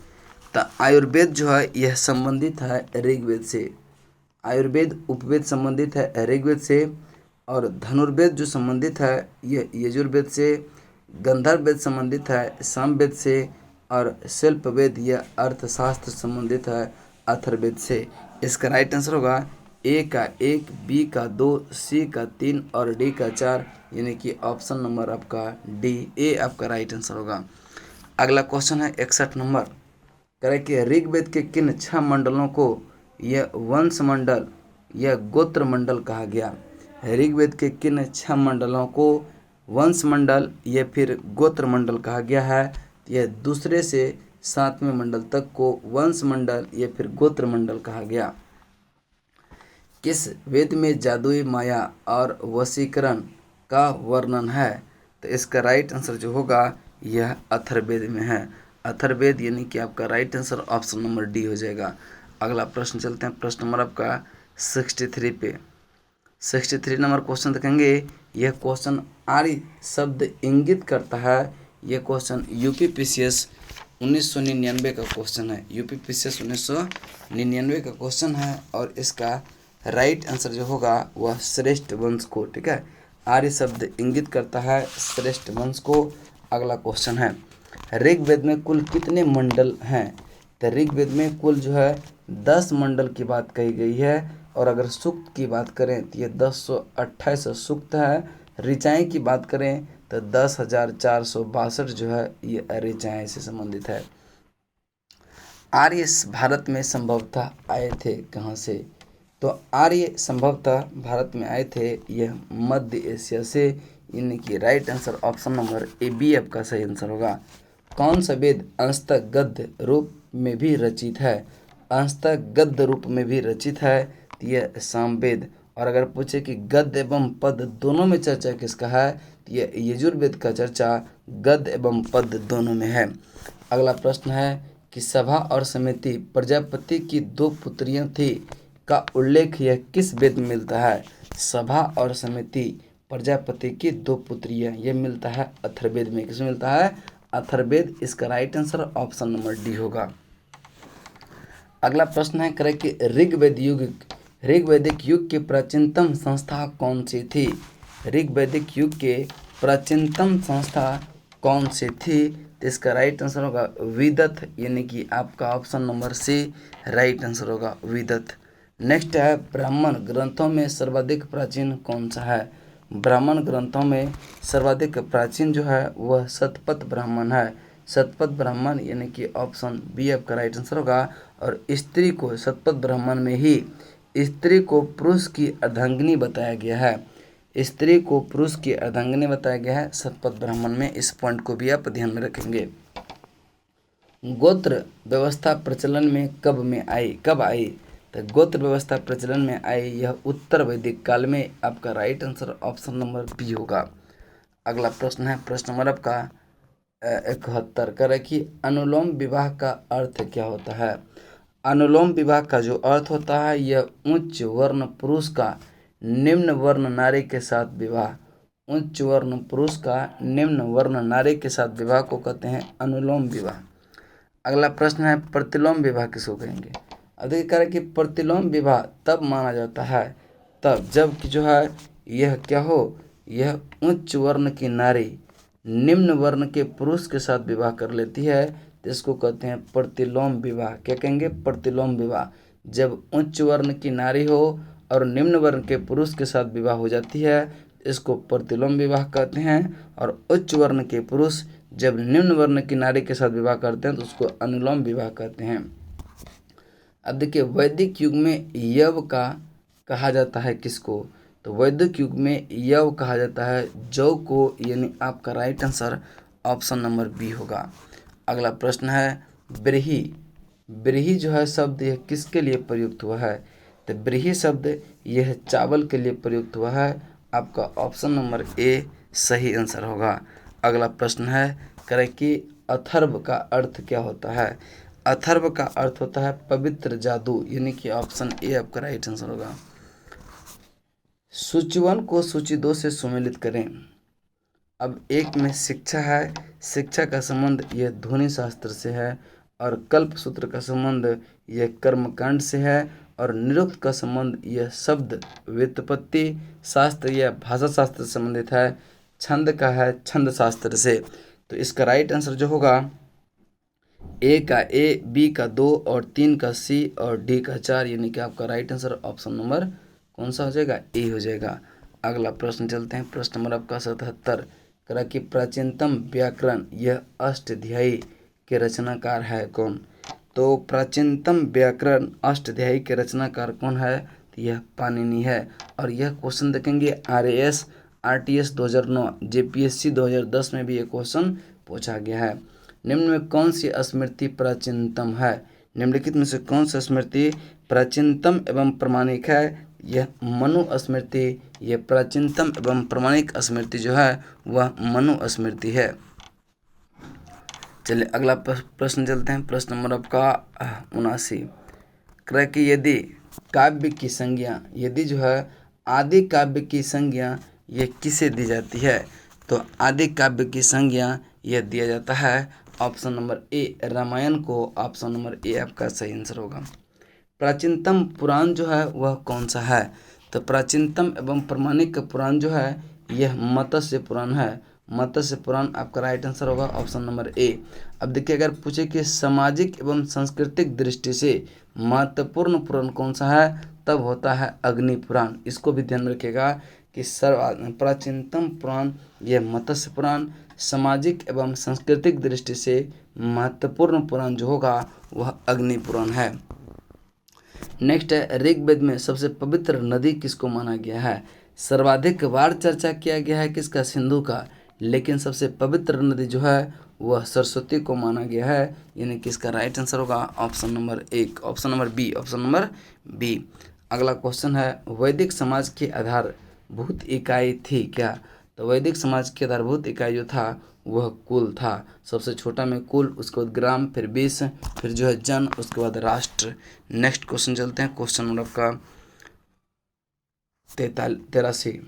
तो आयुर्वेद जो है यह संबंधित है ऋग्वेद से, आयुर्वेद उपवेद संबंधित है ऋग्वेद से, और धनुर्वेद जो संबंधित है यह यजुर्वेद से, गंधर्व वेद संबंधित है सामवेद से, और शिल्प वेद यह अर्थशास्त्र संबंधित है अथर्ववेद से। इसका राइट आंसर होगा ए का 1, बी का 2, सी का 3 और डी का 4, यानी कि ऑप्शन नंबर आपका डी ए आपका राइट आंसर होगा। अगला क्वेश्चन है 61 नंबर, कह कि ऋग्वेद के किन 6 मंडलों को यह वंश मंडल या गोत्र मंडल कहा गया। ऋग्वेद के किन 6 मंडलों को वंश मंडल या फिर गोत्र मंडल कहा गया है। यह दूसरे से 7वें मंडल तक को वंश मंडल या फिर गोत्र मंडल कहा गया। किस वेद में जादुई माया और वशीकरण का वर्णन है। तो इसका राइट आंसर जो होगा यह अथर्ववेद में है, अथर्ववेद, यानी कि आपका right answer option number D हो जाएगा। अगला प्रश्न चलते हैं, प्रश्न नंबर आपका 63 पे। 63 नंबर क्वेश्चन देखेंगे। यह क्वेश्चन आर्य शब्द इंगित करता है। यह क्वेश्चन यूपीपीसीएस 1999 का क्वेश्चन है, यूपीपीसीएस 1999 का क्वेश्चन है, और इसका राइट आंसर जो होगा वह श्रेष्ठ वंश को, ठीक है, आर्य शब्द इंगित करता है श्रेष्ठ वंश को। अगला क्वेश्चन है, ऋग्वेद में कुल कितने मंडल हैं। तो ऋग्वेद में कुल जो है 10 मंडल की बात कही गई है, और अगर सूक्त की बात करें तो ये 1028 सूक्त है। ऋचाएँ की बात करें तो 10,462 जो है ये ऋचाएँ से संबंधित है। आर्य भारत में संभवतः आए थे कहाँ से। तो आर्य संभवतः भारत में आए थे यह मध्य एशिया से, यानी कि right answer option number A B आपका सही आंसर होगा। कौन सा वेद अंशतः गद्य रूप में भी रचित है। अंशतः गद्य रूप में भी रचित है तो यह सामवेद। और अगर पूछे कि गद्य एवं पद दोनों में चर्चा किसका है, तो यह यजुर्वेद का चर्चा गद्य एवं पद दोनों में है। अगला प्रश्न है कि सभा और समिति प्रजापति की 2 पुत्रियां थी का उल्लेख यह किस वेद में मिलता है। सभा और समिति प्रजापति की 2 पुत्रियां, यह मिलता है अथर्ववेद में। किसमें मिलता है, अथर्ववेद। इसका right answer option number D होगा। अगला प्रश्न है करें कि ऋग्वैदिक युग की प्राचीनतम संस्था कौन सी थी। ऋग्वैदिक युग के प्राचीनतम संस्था कौन सी थी। तो इसका राइट आंसर होगा विदत, यानी कि आपका option number C right answer होगा विदत। नेक्स्ट है ब्राह्मण ग्रंथों में सर्वाधिक प्राचीन कौन सा है। ब्राह्मण ग्रंथों में सर्वाधिक प्राचीन जो है वह शतपथ ब्राह्मण है। शतपथ ब्राह्मण यानी कि ऑप्शन बी आपका राइट आंसर होगा। और स्त्री को शतपथ ब्राह्मण में ही स्त्री को पुरुष की अर्धांगिनी बताया गया है। स्त्री को पुरुष की अर्धांगिनी बताया गया है शतपथ ब्राह्मण में। इस पॉइंट को भी आप ध्यान में रखेंगे। गोत्र व्यवस्था प्रचलन में कब आई। तो गोत्र व्यवस्था प्रचलन में आई यह उत्तर वैदिक काल में। आपका right answer option number B होगा। अगला प्रश्न है, प्रश्न नंबर आपका 71 कर कि अनुलोम विवाह का अर्थ क्या होता है। अनुलोम विवाह का जो अर्थ होता है यह उच्च वर्ण पुरुष का निम्न वर्ण नारी के साथ विवाह। उच्च वर्ण पुरुष का निम्न वर्ण नारी के साथ विवाह को कहते हैं अनुलोम विवाह। अगला प्रश्न है प्रतिलोम विवाह किसको कहेंगे। अधिक करें कि प्रतिलोम विवाह तब माना जाता है तब जब कि जो है यह क्या हो, यह उच्च वर्ण की नारी निम्न वर्ण के पुरुष के साथ विवाह कर लेती है, तो इसको कहते हैं प्रतिलोम विवाह। क्या कहेंगे, प्रतिलोम विवाह। जब उच्च वर्ण की नारी हो और निम्न वर्ण के पुरुष के साथ विवाह हो जाती है, इसको प्रतिलोम विवाह कहते हैं। और उच्च वर्ण के पुरुष जब निम्न वर्ण की नारी के साथ विवाह करते हैं तो उसको अनुलोम विवाह कहते हैं। अब देखिए वैदिक युग में यव का कहा जाता है किसको। तो वैदिक युग में यव कहा जाता है जौ को, यानी आपका right answer option number B होगा। अगला प्रश्न है ब्रीही। ब्रीही जो है शब्द यह किसके लिए प्रयुक्त हुआ है? तो ब्रीही शब्द यह चावल के लिए प्रयुक्त हुआ है। आपका ऑप्शन नंबर ए सही आंसर होगा। अगला प्रश्न है करें कि अथर्व का अर्थ क्या होता है? अथर्व का अर्थ होता है पवित्र जादू, यानी कि ऑप्शन ए आपका राइट आंसर होगा। सूची 1 को सूची 2 से सुमेलित करें। अब एक में शिक्षा है, शिक्षा का संबंध यह ध्वनि शास्त्र से है, और कल्प सूत्र का संबंध यह कर्मकांड से है, और निरुक्त का संबंध यह शब्द व्युत्पत्ति शास्त्र या भाषा शास्त्र से संबंधित है। छंद का है छंद शास्त्र से। तो इसका राइट आंसर जो होगा ए का ए, बी का 2 और 3 का सी और डी का 4, यानी कि आपका राइट आंसर ऑप्शन नंबर कौन सा हो जाएगा? ए हो जाएगा। अगला प्रश्न चलते हैं, प्रश्न नंबर आपका 77 करा कि प्राचीनतम व्याकरण यह अष्टाध्यायी के रचनाकार है कौन? तो प्राचीनतम व्याकरण अष्टाध्यायी के रचनाकार कौन है? तो यह पाणिनि है। और यह क्वेश्चन देखेंगे RAS RTS 2009 JPSC 2010 में भी ये क्वेश्चन पूछा गया है। निम्न में कौन सी स्मृति प्राचीनतम है? निम्नलिखित में से कौन सी स्मृति प्राचीनतम एवं प्रमाणिक है? यह मनु स्मृति। यह प्राचीनतम एवं प्रमाणिक स्मृति जो है वह मनु स्मृति है। चलिए अगला प्रश्न चलते हैं, प्रश्न नंबर आपका 79 कह कि यदि काव्य की संज्ञा, यदि जो है आदि काव्य की संज्ञा यह किसे दी जाती है? तो आदि काव्य की संज्ञा यह दिया जाता है ऑप्शन नंबर ए रामायण को। ऑप्शन नंबर ए आपका सही आंसर होगा। प्राचीनतम पुराण जो है वह कौन सा है? तो प्राचीनतम एवं प्रमाणिक पुराण जो है यह मत्स्य पुराण है। मत्स्य पुराण आपका राइट आंसर होगा ऑप्शन नंबर ए। अब देखिए अगर पूछे कि सामाजिक एवं सांस्कृतिक दृष्टि से महत्वपूर्ण पुराण कौन सा है, तब होता है अग्नि पुराण। इसको भी ध्यान में रखिएगा कि प्राचीनतम पुराण यह मत्स्य पुराण, सामाजिक एवं सांस्कृतिक दृष्टि से महत्वपूर्ण पुराण जो होगा वह अग्नि पुराण है। नेक्स्ट है ऋग्वेद में सबसे पवित्र नदी किसको माना गया है? सर्वाधिक बार चर्चा किया गया है किसका? सिंधु का। लेकिन सबसे पवित्र नदी जो है वह सरस्वती को माना गया है, यानी कि इसका राइट आंसर होगा option number 1, option number B, option number B. अगला क्वेश्चन है वैदिक समाज की आधारभूत इकाई थी क्या? तो वैदिक समाज की आधारभूत इकाई जो था वह कुल था। सबसे छोटा में कुल, उसके बाद ग्राम, फिर 20, फिर जो है जन, उसके बाद राष्ट्र। नेक्स्ट क्वेश्चन चलते हैं, क्वेश्चन नंबर आपका 83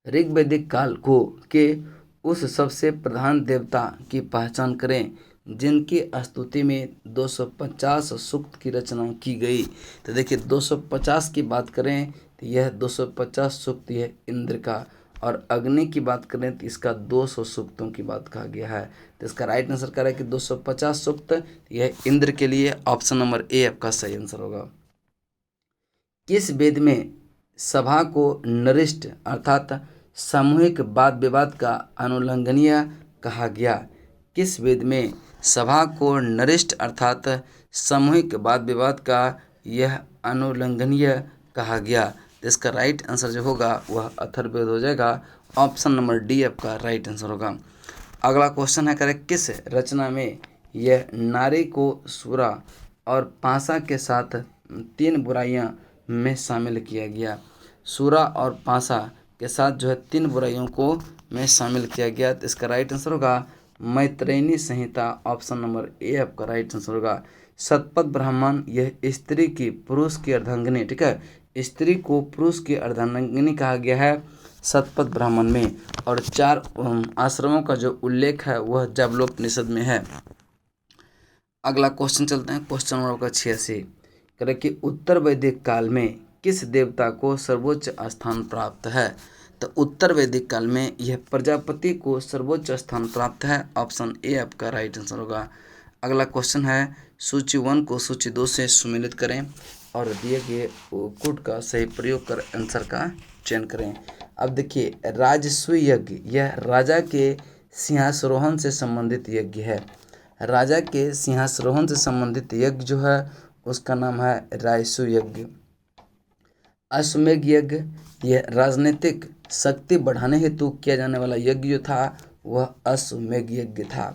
ऋग्वैदिक काल को के उस सबसे प्रधान देवता की पहचान करें जिनकी स्तुति में 250 सूक्त की रचना की गई। तो देखिए 250 की बात करें तो यह 250 सूक्त यह इंद्र का, और अग्नि की बात करें तो इसका 200 सूक्तों की बात कहा गया है। तो इसका राइट आंसर क्या है कि 250 सूक्त यह इंद्र के लिए। ऑप्शन नंबर ए आपका सही आंसर होगा। किस वेद में सभा को नरिष्ट अर्थात सामूहिक वाद विवाद का अनुल्लंघनीय कहा गया? किस वेद में सभा को नरिष्ट अर्थात सामूहिक वाद विवाद का यह अनुल्लंघनीय कहा गया? तो इसका राइट आंसर जो होगा वह अथर्ववेद हो जाएगा। ऑप्शन नंबर डी आपका राइट आंसर होगा। अगला क्वेश्चन है करें किस रचना में यह नारी को सूरा और पासा के साथ 3 बुराइयां में शामिल किया गया? सूरा और पासा के साथ जो है 3 बुराइयों को में शामिल किया गया। तो इसका राइट आंसर होगा मैत्रेयी संहिता। ऑप्शन नंबर ए आपका राइट आंसर होगा। शतपथ ब्राह्मण यह स्त्री की पुरुष की अर्धांगिनी, ठीक है, स्त्री को पुरुष की अर्धांगिनी कहा गया है शतपथ ब्राह्मण में। और 4 आश्रमों का जो उल्लेख है वह जाबलोपनिषद में है। अगला क्वेश्चन चलते हैं, क्वेश्चन नंबर आपका 86 करें कि उत्तर वैदिक काल में किस देवता को सर्वोच्च स्थान प्राप्त है? तो उत्तर वैदिक काल में यह प्रजापति को सर्वोच्च स्थान प्राप्त है। ऑप्शन ए आपका राइट आंसर होगा। अगला क्वेश्चन है सूची 1 को सूची 2 से सुमेलित करें और दिए गए कोड का सही प्रयोग कर आंसर का चयन करें। अब देखिए राजसूय यज्ञ यह राजा के सिंहासरोहण से संबंधित यज्ञ है। राजा के सिंहासरोहण से संबंधित यज्ञ जो है उसका नाम है राजसूय यज्ञ। अश्वमेध यज्ञ यह राजनीतिक शक्ति बढ़ाने हेतु किया जाने वाला यज्ञ जो था वह अश्वमेध यज्ञ था।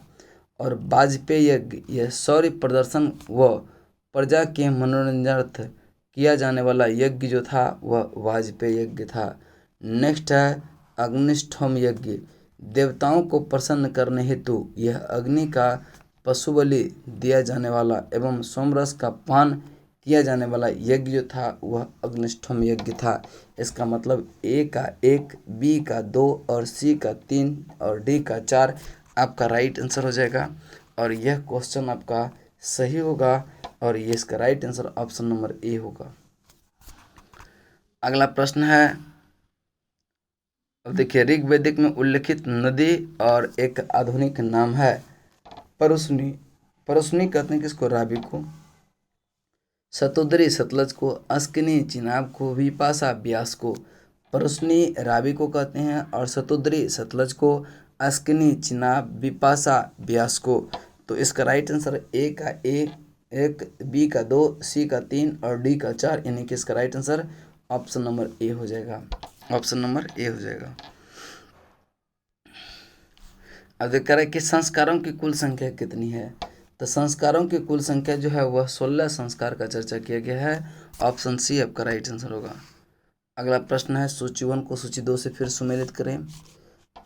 और वाजपेयी यज्ञ यह शौर्य प्रदर्शन व प्रजा के मनोरंजनार्थ किया जाने वाला यज्ञ जो था वह वाजपेयी यज्ञ था। नेक्स्ट है अग्निष्ठोम यज्ञ, देवताओं को प्रसन्न करने हेतु यह अग्नि का पशु बलि दिया जाने वाला एवं सोमरस का पान किया जाने वाला यज्ञ जो था वह अग्निष्ठोम यज्ञ था। इसका मतलब ए का 1, बी का 2 और सी का 3 और डी का 4 आपका राइट आंसर हो जाएगा और यह क्वेश्चन आपका सही होगा और ये इसका राइट आंसर ऑप्शन नंबर ए होगा। अगला प्रश्न है, अब देखिए ऋग्वेदिक में उल्लिखित नदी और एक आधुनिक नाम है परुस्नी। परुस्नी कहते हैं किसको? रावी को। सतोदरी सतलज को, अस्किनी चिनाब को, विपाशा ब्यास को। परुस्नी रावी को कहते हैं और सतोदरी सतलज को, अस्किनी चिनाब विपाशा ब्यास को। तो इसका राइट आंसर ए का 1, बी का 2, सी का 3 और डी का 4 यानी कि इसका राइट आंसर ऑप्शन नंबर ए हो जाएगा। ऑप्शन नंबर ए हो जाएगा। अब देख रहा है कि संस्कारों की कुल संख्या कितनी है। तो संस्कारों की कुल संख्या जो है वह 16 संस्कार का चर्चा किया गया है। ऑप्शन सी आपका राइट आंसर होगा। अगला प्रश्न है सूची 1 को सूची 2 से फिर सुमेलित करें।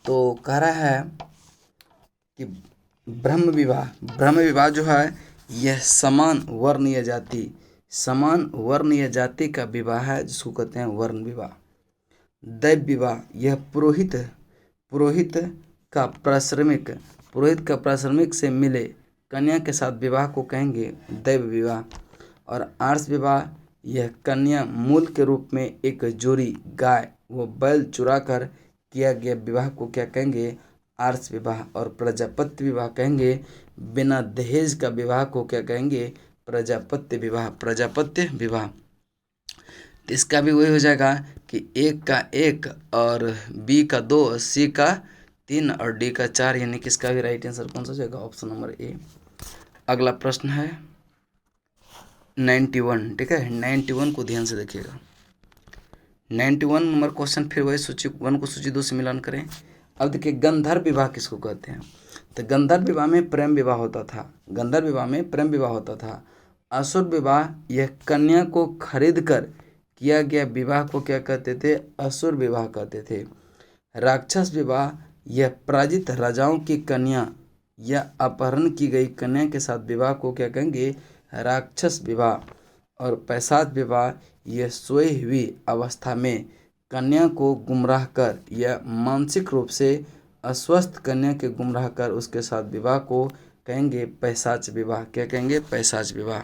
तो कह रहा है कि ब्रह्म विवाह जो है यह समान वर्ण या जाति का विवाह है जिसको कहते हैं वर्ण विवाह। दैव विवाह यह पुरोहित का प्राश्रमिक से मिले कन्या के साथ विवाह को कहेंगे दैव विवाह। और आर्ष विवाह यह कन्या मूल के रूप में एक जोड़ी गाय व बैल चुरा कर किया गया विवाह को क्या कहेंगे? आर्ष विवाह। और प्रजापत्य विवाह कहेंगे बिना दहेज का विवाह को क्या कहेंगे? प्रजापत्य विवाह। तो इसका भी वही हो जाएगा कि ए का 1 और बी का 2, सी का 3 और डी का 4 यानी कि इसका भी राइट आंसर कौन सा हो जाएगा? ऑप्शन नंबर ए। अगला प्रश्न है 91, ठीक है। 91 को ध्यान से देखिएगा। 91 नंबर क्वेश्चन फिर वही सूची 1 को सूची 2 से मिलान करें। अब देखिए गंधर्व विवाह किसको कहते हैं? तो गंधर्व विवाह में प्रेम विवाह होता था। असुर विवाह यह कन्या को खरीद कर किया गया विवाह को क्या कहते थे? असुर विवाह कहते थे। राक्षस विवाह यह पराजित राजाओं की कन्या या अपहरण की गई कन्या के साथ विवाह को क्या कहेंगे? राक्षस विवाह। और पैशाच विवाह यह सोई हुई अवस्था में कन्या को गुमराह कर या मानसिक रूप से अस्वस्थ कन्या के गुमराह कर उसके साथ विवाह को कहेंगे पैशाच विवाह। क्या कहेंगे? पैशाच विवाह।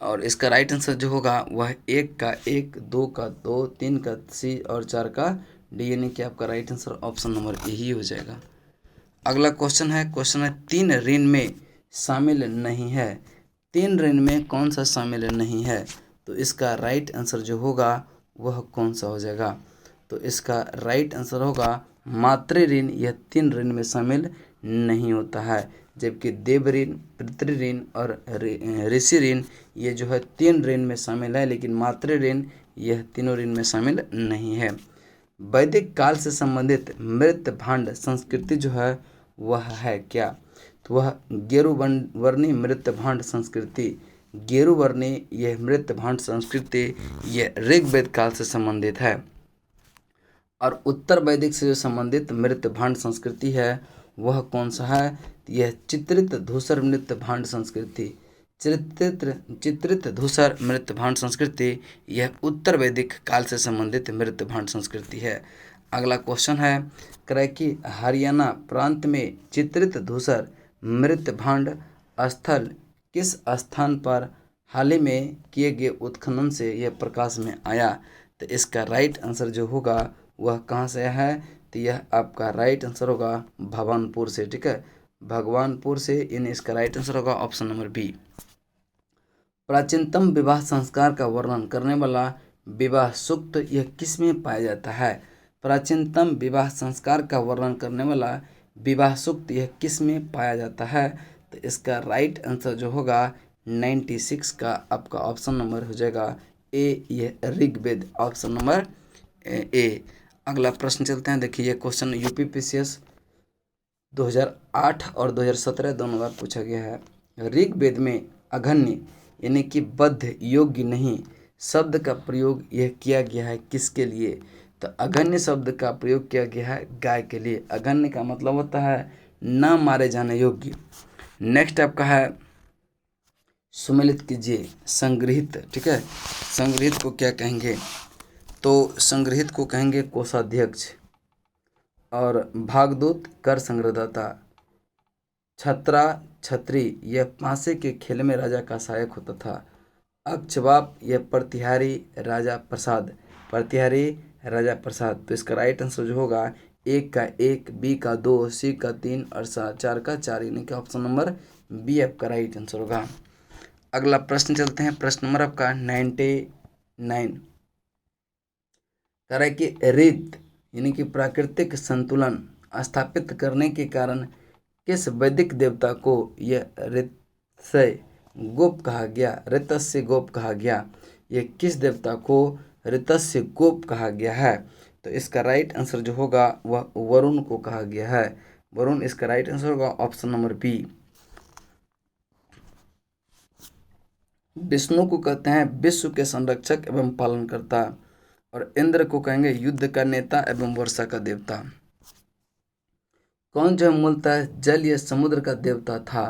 और इसका राइट आंसर जो होगा वह 1 का 1, 2 का 2, 3 का सी और 4 का डी यानी कि आपका right answer option number A ही हो जाएगा। अगला क्वेश्चन है 3 ऋण में शामिल नहीं है। 3 ऋण में कौन सा शामिल नहीं है? तो इसका राइट आंसर जो होगा वह कौन सा हो जाएगा? तो इसका राइट आंसर होगा मातृ ऋण। यह 3 ऋण में शामिल नहीं होता है, जबकि देव ऋण, पितृ ऋण और ऋषि ऋण ये जो है 3 ऋण में शामिल है, लेकिन मातृ ऋण यह तीनों ऋण में शामिल नहीं है। वैदिक काल से संबंधित मृत भांड संस्कृति जो है वह है क्या? तो वह गेरुवर्णी मृत भांड संस्कृति। गेरुवर्णी यह मृत भांड संस्कृति यह ऋग्वेद काल से संबंधित है। और उत्तर वैदिक से जो संबंधित मृत भांड संस्कृति है वह कौन सा है? यह चित्रित धूसर मृत भांड संस्कृति। चित्रित धूसर मृत भांड संस्कृति यह उत्तर वैदिक काल से संबंधित मृत भांड संस्कृति है। अगला क्वेश्चन है कि हरियाणा प्रांत में चित्रित धूसर मृत भांड स्थल किस स्थान पर हाल ही में किए गए उत्खनन से यह प्रकाश में आया? तो इसका राइट आंसर जो होगा वह कहाँ से है? तो यह आपका राइट आंसर होगा भगवानपुर से, ठीक है, भगवानपुर से। यानी इसका राइट आंसर होगा ऑप्शन नंबर बी। प्राचीनतम विवाह संस्कार का वर्णन करने वाला विवाह सूक्त यह किस में पाया जाता है? प्राचीनतम विवाह संस्कार का वर्णन करने वाला विवाह सूक्त यह किस में पाया जाता है? तो इसका राइट आंसर जो होगा 96 का आपका ऑप्शन नंबर हो जाएगा ए, यह ऋग्वेद, ऑप्शन नंबर ए। अगला प्रश्न चलते हैं। देखिए ये क्वेश्चन यूपीपीसीएस 2008 और 2017 दोनों बार पूछा गया है। ऋग्वेद में अघन्य यानी कि बद्ध, योग्य नहीं शब्द का प्रयोग यह किया गया है किसके लिए? तो अघन्य शब्द का प्रयोग किया गया है गाय के लिए। अघन्य का मतलब होता है न मारे जाने योग्य। नेक्स्ट आपका है सुमेलित कीजिए, संग्रहित। ठीक है, संग्रहित को क्या कहेंगे? तो संग्रहित को कहेंगे कोषाध्यक्ष। और भागदूत कर संग्रहदाता। छत्रा छत्री यह पासे के खेल में राजा का सहायक होता था। अक्षबाप यह प्रतिहारी राजा प्रसाद, प्रतिहारी राजा प्रसाद। तो इसका राइट आंसर जो होगा एक का एक, बी का दो, सी का तीन और चार का चार, यानी कि ऑप्शन नंबर बी आपका राइट आंसर होगा। अगला प्रश्न चलते हैं, प्रश्न नंबर आपका 99। कह रहा है कि ऋत यानी कि प्राकृतिक संतुलन स्थापित करने के कारण किस वैदिक देवता को यह ऋतस्य गोप कहा गया? ऋतस्य गोप कहा गया। यह किस देवता को ऋतस्य गोप कहा गया है? तो इसका राइट आंसर जो होगा वह वरुण को कहा गया है। वरुण इसका राइट आंसर होगा ऑप्शन नंबर बी। विष्णु को कहते हैं विश्व के संरक्षक एवं पालनकर्ता। और इंद्र को कहेंगे युद्ध का नेता एवं वर्षा का देवता। कौन जो है मूलतः जल या समुद्र का देवता था?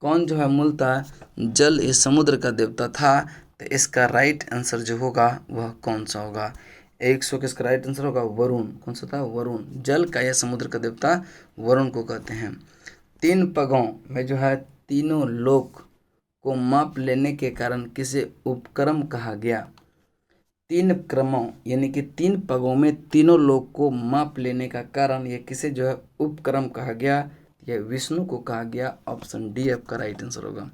कौन जो है मूलतः जल या समुद्र का देवता था? तो इसका राइट आंसर जो होगा वह कौन सा होगा? 100 का इसका राइट आंसर होगा वरुण। कौन सा था? वरुण। जल का या समुद्र का देवता वरुण को कहते हैं। 3 पगों में जो है तीनों लोक को माप लेने के कारण किसे उपक्रम कहा गया? 3 क्रमों यानी कि 3 पगों में तीनों लोक को माप लेने का कारण यह किसे जो है उपक्रम कहा गया? यह विष्णु को कहा गया। ऑप्शन डी आपका राइट आंसर होगा।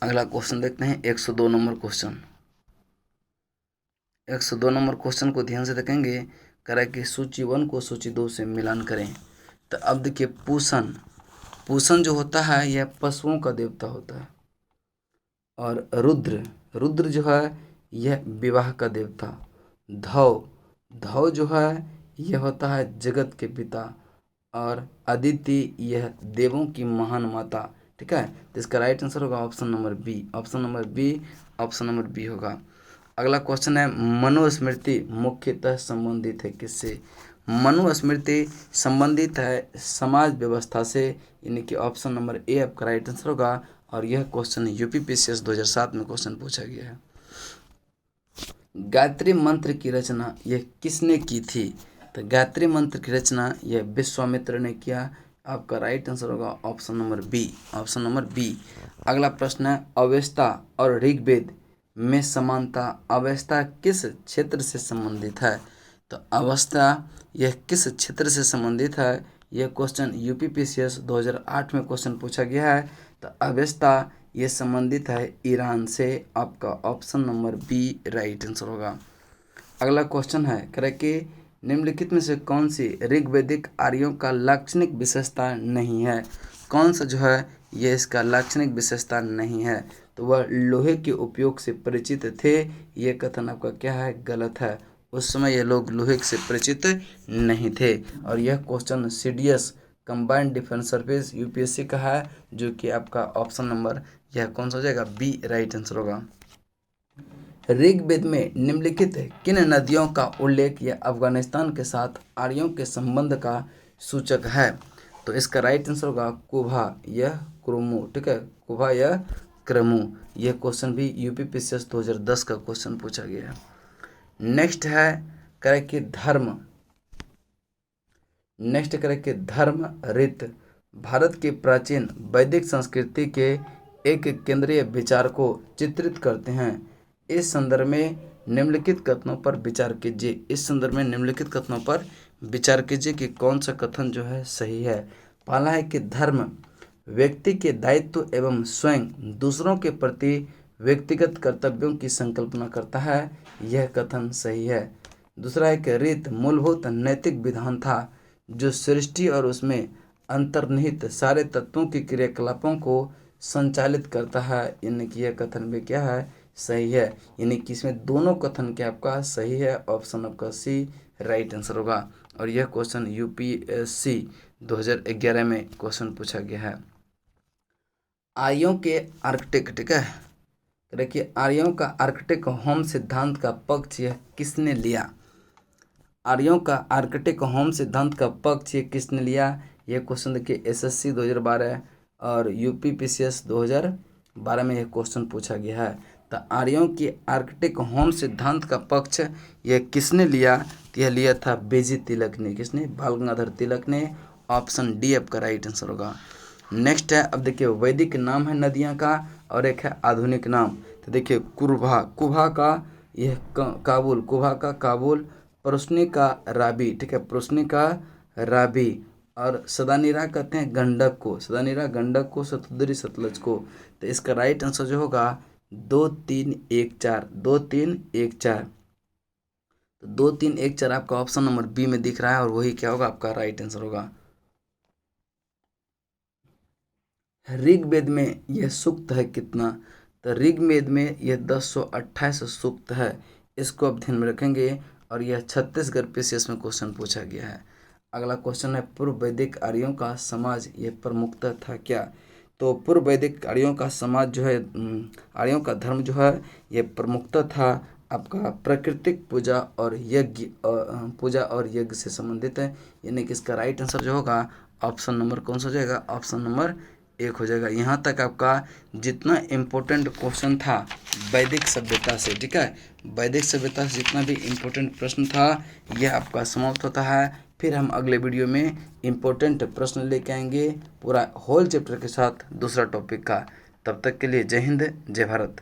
अगला क्वेश्चन देखते हैं 102 नंबर क्वेश्चन। 102 नंबर क्वेश्चन को ध्यान से देखेंगे। कह कि सूची 1 को सूची 2 से मिलान करें। तो अब देखिए पूषण, पूषण जो होता है यह पशुओं का देवता होता है। और रुद्र, रुद्र जो है यह विवाह का देवता। धौ, धौ जो है यह होता है जगत के पिता। और अदिति यह देवों की महान माता। ठीक है, तो इसका राइट आंसर होगा option number B. Option number B, option number B होगा। अगला क्वेश्चन है मनुस्मृति मुख्यतः संबंधित है किससे? मनुस्मृति संबंधित है समाज व्यवस्था से, यानी कि ऑप्शन नंबर ए आपका राइट आंसर होगा। और यह क्वेश्चन यूपीपीसीएस 2007 में क्वेश्चन पूछा गया है। गायत्री मंत्र की रचना यह किसने की थी? तो गायत्री मंत्र की रचना यह विश्वामित्र ने किया। आपका राइट आंसर होगा option number B. Option number B. अगला प्रश्न है अवेस्ता और ऋग्वेद में समानता। अवेस्ता किस क्षेत्र से संबंधित है? तो अवस्था यह किस क्षेत्र से संबंधित है? यह क्वेश्चन यूपीपीसीएस 2008 में क्वेश्चन पूछा गया है। तो अवेस्ता ये संबंधित है ईरान से। आपका option number B right answer होगा। अगला क्वेश्चन है करें कि निम्नलिखित में से कौन सी ऋग्वैदिक आर्यों का लाक्षणिक विशेषता नहीं है? कौन सा जो है ये इसका लाक्षणिक विशेषता नहीं है? तो वह लोहे के उपयोग से परिचित थे। ये कथन आपका क्या है? गलत है। उस समय ये लोग लोहे से परिचित नहीं थे। और यह question CDS combined defence service UPSC का है, जो कि आपका ऑप्शन नंबर यह कौन सा हो जाएगा? बी राइट आंसर होगा। ऋग्वेद में निम्नलिखित किन नदियों का उल्लेख यह अफगानिस्तान के साथ आर्यों के संबंध का सूचक है? तो इसका राइट आंसर होगा कुभा यह क्रुमु। ठीक है, कुभा यह क्रमु। यह क्वेश्चन भी यूपीपीसीएस 2010 का क्वेश्चन पूछा गया है। नेक्स्ट है करें कि धर्म, नेक्स्ट करें कि धर्म रीत भारत की प्राचीन वैदिक संस्कृति के एक केंद्रीय विचार को चित्रित करते हैं। इस संदर्भ में निम्नलिखित कथनों पर विचार कीजिए। इस संदर्भ में निम्नलिखित कथनों पर विचार कीजिए कि कौन सा कथन जो है सही है। पहला है कि धर्म व्यक्ति के दायित्व एवं स्वयं दूसरों के प्रति व्यक्तिगत कर्तव्यों की संकल्पना करता है। यह कथन सही है। दूसरा है कि रीत मूलभूत नैतिक विधान था जो सृष्टि और उसमें अंतर्निहित सारे तत्वों की क्रियाकलापों को संचालित करता है। यानी कि यह कथन भी क्या है? सही है। यानी कि इसमें दोनों कथन क्या आपका सही है। ऑप्शन आपका सी राइट आंसर होगा। और यह क्वेश्चन यूपीएससी 2011 में क्वेश्चन पूछा गया है। आर्यों के आर्कटिक, ठीक है, तो देखिए आर्यों का आर्कटिक होम सिद्धांत का पक्ष यह किसने लिया? आर्यों का आर्कटिक होम सिद्धांत का पक्ष ये किसने लिया? यह क्वेश्चन देखिए एसएससी 2012 और यूपीपीसीएस 2012 में यह क्वेश्चन पूछा गया है। तो आर्यों की आर्कटिक होम सिद्धांत का पक्ष यह किसने लिया? तो यह लिया था बेजी तिलक ने। किसने? बाल गंगाधर तिलक ने। ऑप्शन डी आपका राइट आंसर होगा। नेक्स्ट है, अब देखिए वैदिक नाम है नदियाँ का और एक है आधुनिक नाम। तो देखिए कुभा, कुभा का यह काबुल, कुभा का काबुल, परुस्नी का राबी, ठीक है, परुस्नी का राबी, और सदानीरा कहते हैं गंडक को, सदानीरा गंडक को, सतुद्री सतलज को। तो इसका राइट आंसर जो होगा 2 3 1 4, 2 3 1 4। तो 2 3 1 4 आपका ऑप्शन नंबर बी में दिख रहा है और वही क्या होगा? आपका राइट आंसर होगा। ऋग्वेद में यह सूक्त है कितना? तो ऋग्वेद में यह 1028 सूक्त है, इसको आप ध्यान में रखेंगे। और यह छत्तीसगढ़ पीसीएस में क्वेश्चन पूछा गया है। अगला क्वेश्चन है, पूर्व वैदिक आर्यों का समाज यह प्रमुखतः था क्या? तो पूर्व वैदिक आर्यों का समाज जो है, आर्यों का धर्म जो है यह प्रमुखतः था आपका प्राकृतिक पूजा और यज्ञ, पूजा और यज्ञ से संबंधित है। यानी कि इसका राइट आंसर जो होगा ऑप्शन नंबर कौन सा हो जाएगा? ऑप्शन नंबर 1 हो जाएगा। यहाँ तक आपका जितना इम्पोर्टेंट क्वेश्चन था वैदिक सभ्यता से, ठीक है, वैदिक सभ्यता से जितना भी इम्पोर्टेंट प्रश्न था यह आपका समाप्त होता है। फिर हम अगले वीडियो में इम्पोर्टेंट प्रश्न लेके आएंगे पूरा होल चैप्टर के साथ दूसरा टॉपिक का। तब तक के लिए जय हिंद, जय भारत।